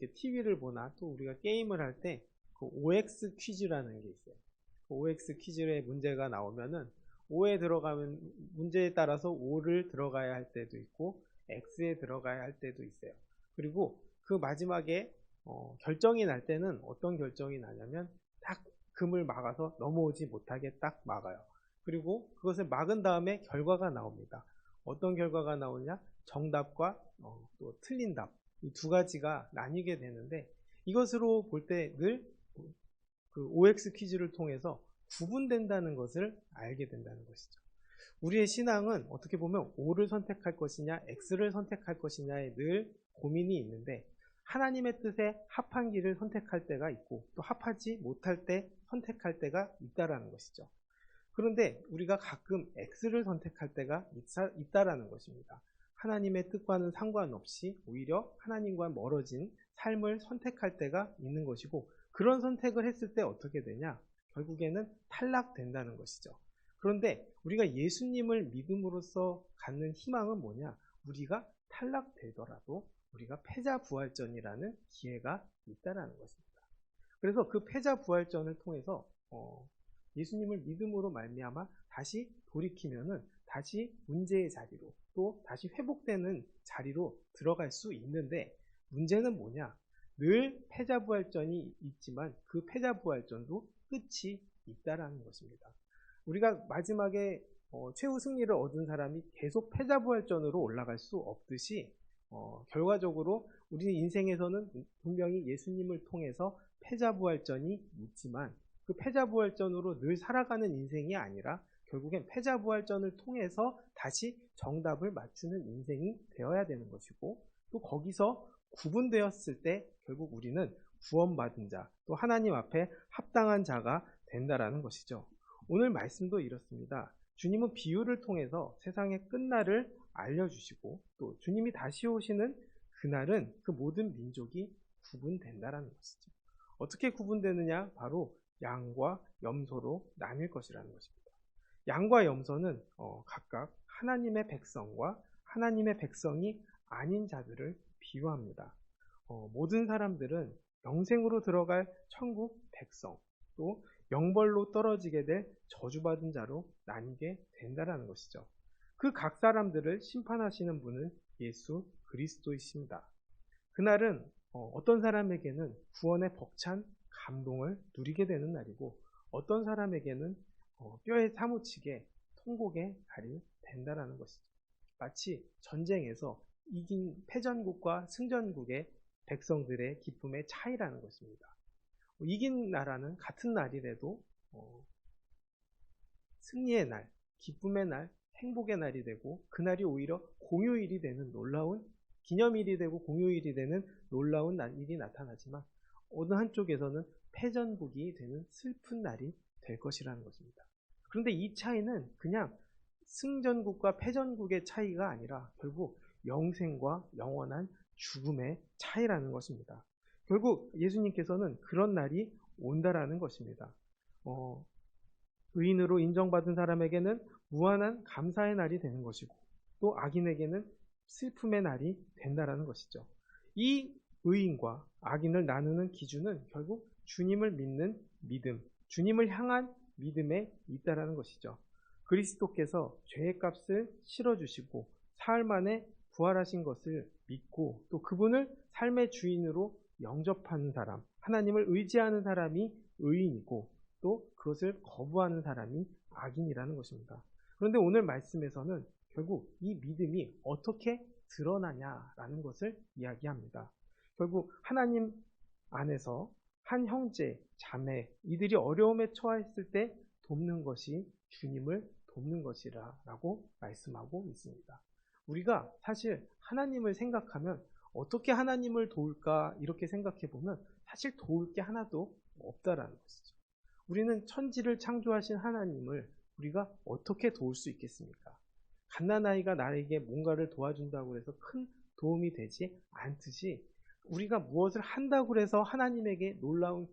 이렇게 TV를 보나 또 우리가 게임을 할 때 그 OX 퀴즈라는 게 있어요. 그 OX 퀴즈의 문제가 나오면은 O에 들어가면 문제에 따라서 O를 들어가야 할 때도 있고 X에 들어가야 할 때도 있어요. 그리고 그 마지막에 결정이 날 때는 어떤 결정이 나냐면 딱 금을 막아서 넘어오지 못하게 딱 막아요. 그리고 그것을 막은 다음에 결과가 나옵니다. 어떤 결과가 나오냐? 정답과 또 틀린 답, 이 두 가지가 나뉘게 되는데, 이것으로 볼 때 늘 그 OX 퀴즈를 통해서 구분된다는 것을 알게 된다는 것이죠. 우리의 신앙은 어떻게 보면 O를 선택할 것이냐 X를 선택할 것이냐에 늘 고민이 있는데, 하나님의 뜻에 합한 길을 선택할 때가 있고 또 합하지 못할 때 선택할 때가 있다라는 것이죠. 그런데 우리가 가끔 X를 선택할 때가 있다라는 것입니다. 하나님의 뜻과는 상관없이 오히려 하나님과 멀어진 삶을 선택할 때가 있는 것이고, 그런 선택을 했을 때 어떻게 되냐? 결국에는 탈락된다는 것이죠. 그런데 우리가 예수님을 믿음으로써 갖는 희망은 뭐냐? 우리가 탈락되더라도 우리가 패자부활전이라는 기회가 있다라는 것입니다. 그래서 그 패자부활전을 통해서 예수님을 믿음으로 말미암아 다시 돌이키면은 다시 문제의 자리로 또 다시 회복되는 자리로 들어갈 수 있는데, 문제는 뭐냐? 늘 패자부활전이 있지만 그 패자부활전도 끝이 있다라는 것입니다. 우리가 마지막에 최후 승리를 얻은 사람이 계속 패자부활전으로 올라갈 수 없듯이 결과적으로 우리 인생에서는 분명히 예수님을 통해서 패자부활전이 있지만 그 패자부활전으로 늘 살아가는 인생이 아니라 결국엔 패자부활전을 통해서 다시 정답을 맞추는 인생이 되어야 되는 것이고, 또 거기서 구분되었을 때 결국 우리는 구원받은 자, 또 하나님 앞에 합당한 자가 된다라는 것이죠. 오늘 말씀도 이렇습니다. 주님은 비유를 통해서 세상의 끝날을 알려주시고 또 주님이 다시 오시는 그날은 그 모든 민족이 구분된다라는 것이죠. 어떻게 구분되느냐? 바로 양과 염소로 나뉠 것이라는 것입니다. 양과 염소는 각각 하나님의 백성과 하나님의 백성이 아닌 자들을 비유합니다. 모든 사람들은 영생으로 들어갈 천국 백성, 또 영벌로 떨어지게 될 저주받은 자로 나뉘게 된다라는 것이죠. 그 각 사람들을 심판하시는 분은 예수 그리스도이십니다. 그날은 어떤 사람에게는 구원의 벅찬 감동을 누리게 되는 날이고, 어떤 사람에게는 뼈에 사무치게 통곡의 날이 된다라는 것이죠. 마치 전쟁에서 이긴 패전국과 승전국의 백성들의 기쁨의 차이라는 것입니다. 이긴 나라는 같은 날이라도 승리의 날, 기쁨의 날, 행복의 날이 되고 그날이 오히려 공휴일이 되는 놀라운 기념일이 되고 공휴일이 되는 놀라운 일이 나타나지만, 어느 한쪽에서는 패전국이 되는 슬픈 날이 될 것이라는 것입니다. 그런데 이 차이는 그냥 승전국과 패전국의 차이가 아니라 결국 영생과 영원한 죽음의 차이라는 것입니다. 결국 예수님께서는 그런 날이 온다라는 것입니다. 의인으로 인정받은 사람에게는 무한한 감사의 날이 되는 것이고, 또 악인에게는 슬픔의 날이 된다라는 것이죠. 이 의인과 악인을 나누는 기준은 결국 주님을 믿는 믿음, 주님을 향한 믿음에 있다라는 것이죠. 그리스도께서 죄의 값을 실어주시고 사흘 만에 부활하신 것을 믿고 또 그분을 삶의 주인으로 영접하는 사람, 하나님을 의지하는 사람이 의인이고, 또 그것을 거부하는 사람이 악인이라는 것입니다. 그런데 오늘 말씀에서는 결국 이 믿음이 어떻게 드러나냐라는 것을 이야기합니다. 결국 하나님 안에서 한 형제, 자매, 이들이 어려움에 처했을 때 돕는 것이 주님을 돕는 것이라고 말씀하고 있습니다. 우리가 사실 하나님을 생각하면 어떻게 하나님을 도울까 이렇게 생각해 보면 사실 도울 게 하나도 없다라는 것이죠. 우리는 천지를 창조하신 하나님을 우리가 어떻게 도울 수 있겠습니까? 갓난아이가 나에게 뭔가를 도와준다고 해서 큰 도움이 되지 않듯이 우리가 무엇을 한다고 해서 하나님에게 놀라운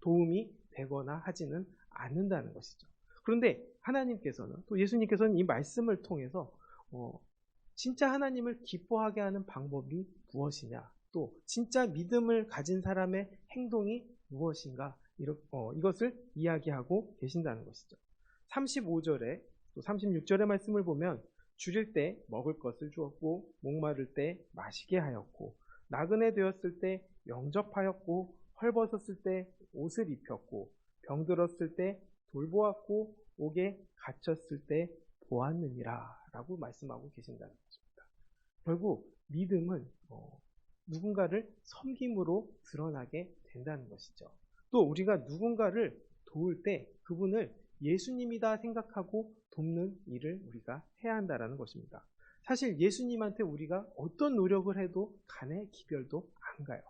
도움이 되거나 하지는 않는다는 것이죠. 그런데 하나님께서는 또 예수님께서는 이 말씀을 통해서 진짜 하나님을 기뻐하게 하는 방법이 무엇이냐, 또 진짜 믿음을 가진 사람의 행동이 무엇인가, 이것을 이야기하고 계신다는 것이죠. 35절에 또 36절의 말씀을 보면 줄일 때 먹을 것을 주었고 목마를 때 마시게 하였고 나그네 되었을 때 영접하였고 헐벗었을 때 옷을 입혔고 병들었을 때 돌보았고 옥에 갇혔을 때 보았느니라 라고 말씀하고 계신다는 것입니다. 결국 믿음은 누군가를 섬김으로 드러나게 된다는 것이죠. 또 우리가 누군가를 도울 때 그분을 예수님이다 생각하고 돕는 일을 우리가 해야 한다는 것입니다. 사실 예수님한테 우리가 어떤 노력을 해도 간의 기별도 안 가요.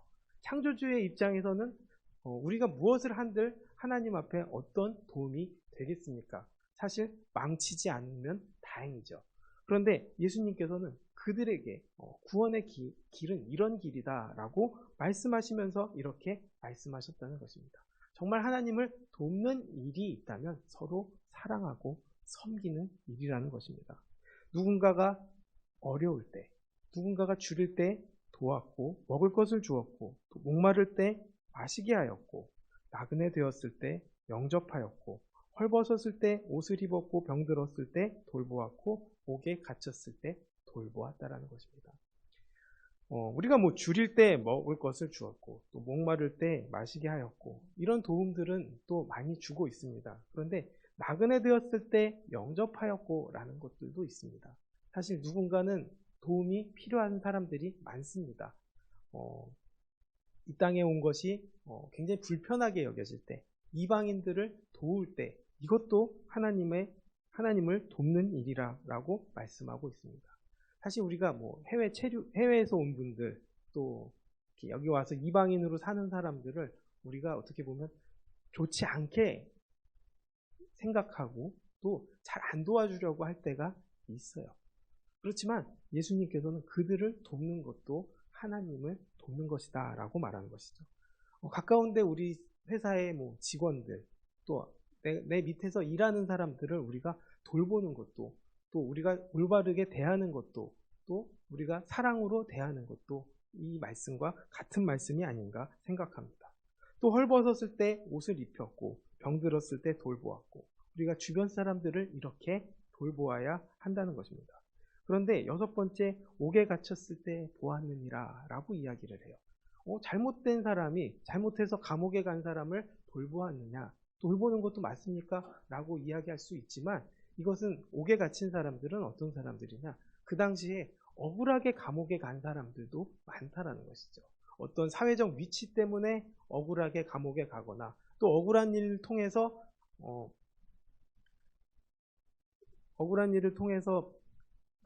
창조주의 입장에서는 우리가 무엇을 한들 하나님 앞에 어떤 도움이 되겠습니까? 사실 망치지 않으면 다행이죠. 그런데 예수님께서는 그들에게 구원의 길은 이런 길이다 라고 말씀하시면서 이렇게 말씀하셨다는 것입니다. 정말 하나님을 돕는 일이 있다면 서로 사랑하고 섬기는 일이라는 것입니다. 누군가가 어려울 때, 누군가가 줄일 때 도왔고 먹을 것을 주었고 또 목마를 때 마시게 하였고 나그네 되었을 때 영접하였고 헐벗었을 때 옷을 입었고 병들었을 때 돌보았고 옥에 갇혔을 때 돌보았다라는 것입니다. 우리가 줄일 때 먹을 것을 주었고 또 목마를 때 마시게 하였고 이런 도움들은 또 많이 주고 있습니다. 그런데 나그네 되었을 때 영접하였고 라는 것들도 있습니다. 사실 누군가는 도움이 필요한 사람들이 많습니다. 이 땅에 온 것이 굉장히 불편하게 여겨질 때 이방인들을 도울 때 이것도 하나님을 돕는 일이라고 말씀하고 있습니다. 사실 우리가 해외에서 온 분들 또 여기 와서 이방인으로 사는 사람들을 우리가 어떻게 보면 좋지 않게 생각하고 또 잘 안 도와주려고 할 때가 있어요. 그렇지만 예수님께서는 그들을 돕는 것도 하나님을 돕는 것이다 라고 말하는 것이죠. 가까운데 우리 회사의 직원들 또 내 밑에서 일하는 사람들을 우리가 돌보는 것도 또 우리가 올바르게 대하는 것도 또 우리가 사랑으로 대하는 것도 이 말씀과 같은 말씀이 아닌가 생각합니다. 또 헐벗었을 때 옷을 입혔고 병들었을 때 돌보았고 우리가 주변 사람들을 이렇게 돌보아야 한다는 것입니다. 그런데 6번째 옥에 갇혔을 때 보았느니라 라고 이야기를 해요. 잘못된 사람이 잘못해서 감옥에 간 사람을 돌보았느냐 돌보는 것도 맞습니까? 라고 이야기할 수 있지만 이것은 옥에 갇힌 사람들은 어떤 사람들이냐 그 당시에 억울하게 감옥에 간 사람들도 많다라는 것이죠. 어떤 사회적 위치 때문에 억울하게 감옥에 가거나 또 억울한 일을 통해서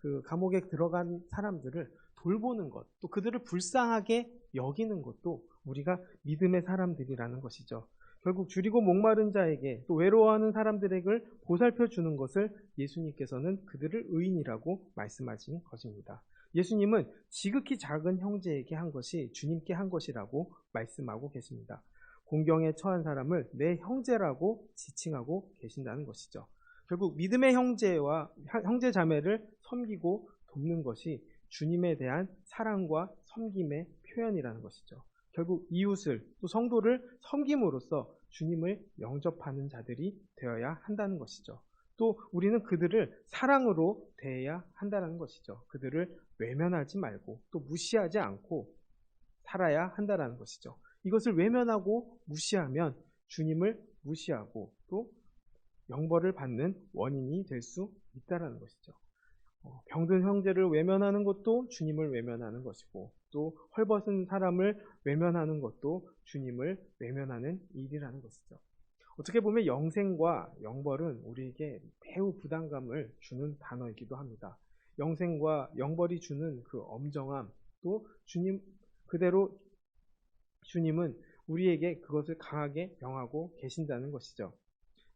그 감옥에 들어간 사람들을 돌보는 것, 또 그들을 불쌍하게 여기는 것도 우리가 믿음의 사람들이라는 것이죠. 결국 줄이고 목마른 자에게 또 외로워하는 사람들에게 보살펴 주는 것을 예수님께서는 그들을 의인이라고 말씀하신 것입니다. 예수님은 지극히 작은 형제에게 한 것이 주님께 한 것이라고 말씀하고 계십니다. 공경에 처한 사람을 내 형제라고 지칭하고 계신다는 것이죠. 결국 믿음의 형제 자매를 섬기고 돕는 것이 주님에 대한 사랑과 섬김의 표현이라는 것이죠. 결국 이웃을 또 성도를 섬김으로써 주님을 영접하는 자들이 되어야 한다는 것이죠. 또 우리는 그들을 사랑으로 대해야 한다는 것이죠. 그들을 외면하지 말고 또 무시하지 않고 살아야 한다는 것이죠. 이것을 외면하고 무시하면 주님을 무시하고 또 영벌을 받는 원인이 될 수 있다는 것이죠. 병든 형제를 외면하는 것도 주님을 외면하는 것이고 또 헐벗은 사람을 외면하는 것도 주님을 외면하는 일이라는 것이죠. 어떻게 보면 영생과 영벌은 우리에게 매우 부담감을 주는 단어이기도 합니다. 영생과 영벌이 주는 그 엄정함 또 그대로 주님은 우리에게 그것을 강하게 명하고 계신다는 것이죠.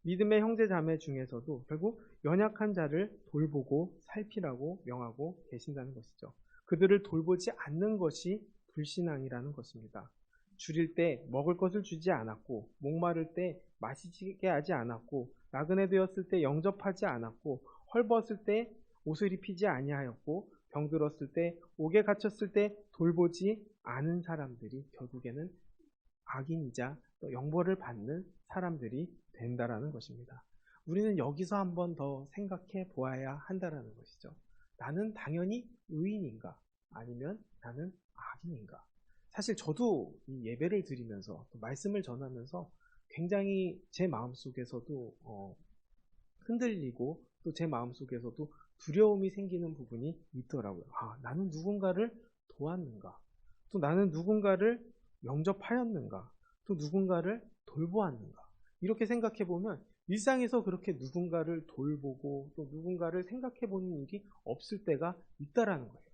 믿음의 형제 자매 중에서도 결국 연약한 자를 돌보고 살피라고 명하고 계신다는 것이죠. 그들을 돌보지 않는 것이 불신앙이라는 것입니다. 줄일 때 먹을 것을 주지 않았고 목마를 때 마시게 하지 않았고 나그네 되었을 때 영접하지 않았고 헐벗을 때 옷을 입히지 아니하였고 병들었을 때, 옥에 갇혔을 때 돌보지 않은 사람들이 결국에는 악인이자 또 영벌을 받는 사람들이 된다라는 것입니다. 우리는 여기서 한 번 더 생각해 보아야 한다라는 것이죠. 나는 당연히 의인인가? 아니면 나는 악인인가? 사실 저도 이 예배를 드리면서 또 말씀을 전하면서 굉장히 제 마음속에서도 흔들리고 또 제 마음속에서도 두려움이 생기는 부분이 있더라고요. 아, 나는 누군가를 도왔는가? 또 나는 누군가를 영접하였는가? 또 누군가를 돌보았는가? 이렇게 생각해 보면 일상에서 그렇게 누군가를 돌보고 또 누군가를 생각해 보는 일이 없을 때가 있다라는 거예요.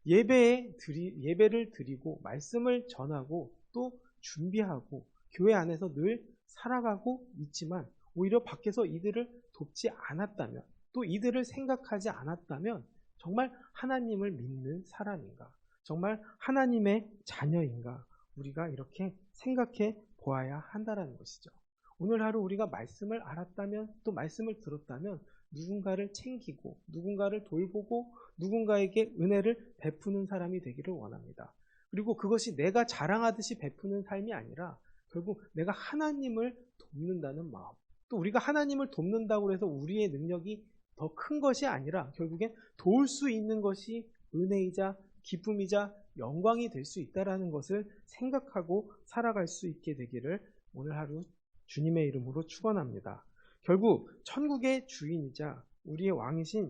예배를 드리고 말씀을 전하고 또 준비하고 교회 안에서 늘 살아가고 있지만 오히려 밖에서 이들을 돕지 않았다면 또 이들을 생각하지 않았다면 정말 하나님을 믿는 사람인가? 정말 하나님의 자녀인가? 우리가 이렇게 생각해 보아야 한다는 것이죠. 오늘 하루 우리가 말씀을 알았다면 또 말씀을 들었다면 누군가를 챙기고 누군가를 돌보고 누군가에게 은혜를 베푸는 사람이 되기를 원합니다. 그리고 그것이 내가 자랑하듯이 베푸는 삶이 아니라 결국 내가 하나님을 돕는다는 마음, 또 우리가 하나님을 돕는다고 해서 우리의 능력이 더 큰 것이 아니라 결국엔 도울 수 있는 것이 은혜이자 기쁨이자 영광이 될 수 있다는 것을 생각하고 살아갈 수 있게 되기를 오늘 하루 주님의 이름으로 축원합니다. 결국 천국의 주인이자 우리의 왕이신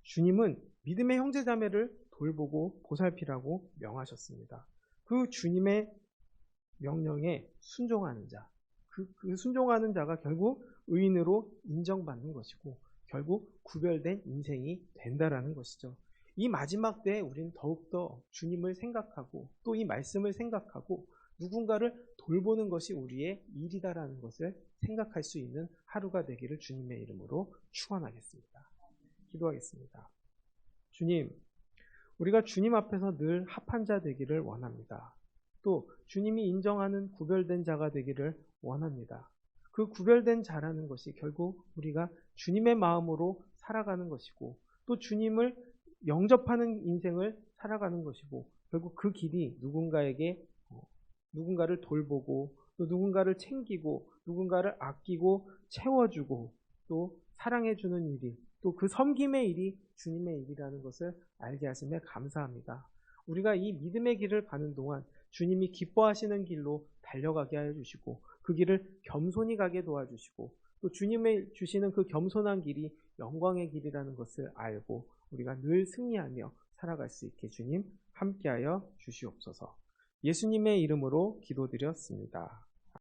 주님은 믿음의 형제자매를 돌보고 보살피라고 명하셨습니다. 그 주님의 명령에 순종하는 자, 그 순종하는 자가 결국 의인으로 인정받는 것이고 결국 구별된 인생이 된다라는 것이죠. 이 마지막 때에 우리는 더욱더 주님을 생각하고 또 이 말씀을 생각하고 누군가를 돌보는 것이 우리의 일이다라는 것을 생각할 수 있는 하루가 되기를 주님의 이름으로 축원하겠습니다. 기도하겠습니다. 주님, 우리가 주님 앞에서 늘 합한 자 되기를 원합니다. 또 주님이 인정하는 구별된 자가 되기를 원합니다. 그 구별된 자라는 것이 결국 우리가 주님의 마음으로 살아가는 것이고 또 주님을 영접하는 인생을 살아가는 것이고 결국 그 길이 누군가를 돌보고 또 누군가를 챙기고 누군가를 아끼고 채워주고 또 사랑해주는 일이 또 그 섬김의 일이 주님의 일이라는 것을 알게 하심에 감사합니다. 우리가 이 믿음의 길을 가는 동안 주님이 기뻐하시는 길로 달려가게 하여 주시고 그 길을 겸손히 가게 도와주시고 또 주님의 주시는 그 겸손한 길이 영광의 길이라는 것을 알고 우리가 늘 승리하며 살아갈 수 있게 주님 함께하여 주시옵소서. 예수님의 이름으로 기도드렸습니다.